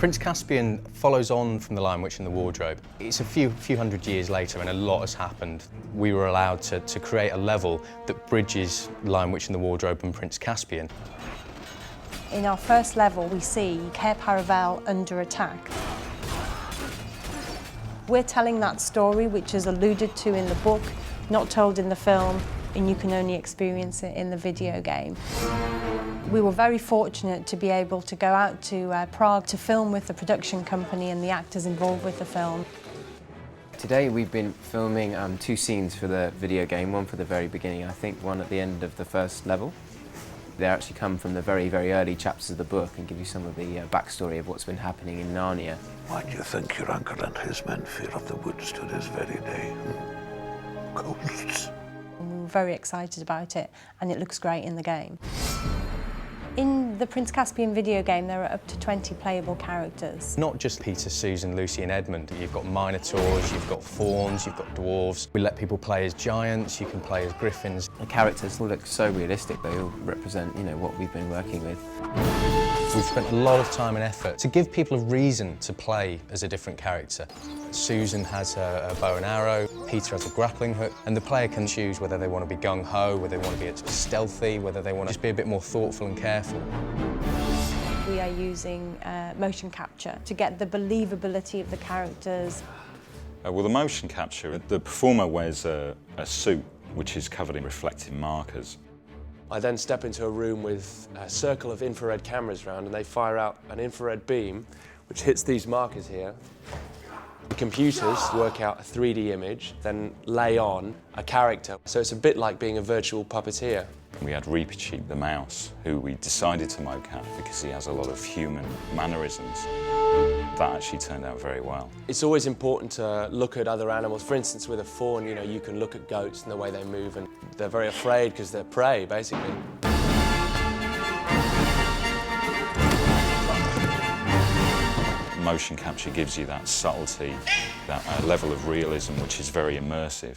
Prince Caspian follows on from The Lion, Witch and the Wardrobe. It's a few hundred years later and a lot has happened. We were allowed to create a level that bridges Lion, Witch and the Wardrobe and Prince Caspian. In our first level, we see Cair Paravel under attack. We're telling that story, which is alluded to in the book, not told in the film, and you can only experience it in the video game. We were very fortunate to be able to go out to Prague to film with the production company and the actors involved with the film. Today we've been filming 2 scenes for the video game, one for the very beginning, I think one at the end of the first level. They actually come from the very, very early chapters of the book and give you some of the backstory of what's been happening in Narnia. Why do you think your uncle and his men fear of the woods to this very day? Ghosts. We were very excited about it, and it looks great in the game. In the Prince Caspian video game, there are up to 20 playable characters. Not just Peter, Susan, Lucy and Edmund. You've got minotaurs, you've got fauns, you've got dwarves. We let people play as giants, you can play as griffins. The characters look so realistic, they all represent, you know, what we've been working with. We've spent a lot of time and effort to give people a reason to play as a different character. Susan has a bow and arrow, Peter has a grappling hook, and the player can choose whether they want to be gung-ho, whether they want to be stealthy, whether they want to just be a bit more thoughtful and careful. We are using motion capture to get the believability of the characters. Well, the motion capture, the performer wears a suit which is covered in reflective markers. I then step into a room with a circle of infrared cameras around, and they fire out an infrared beam which hits these markers here. The computers work out a 3D image, then lay on a character. So it's a bit like being a virtual puppeteer. We had Principe, the mouse, who we decided to mocap because he has a lot of human mannerisms. That actually turned out very well. It's always important to look at other animals. For instance, with a fawn, you know, you can look at goats and the way they move, and they're very afraid because they're prey, basically. Motion capture gives you that subtlety, that level of realism which is very immersive.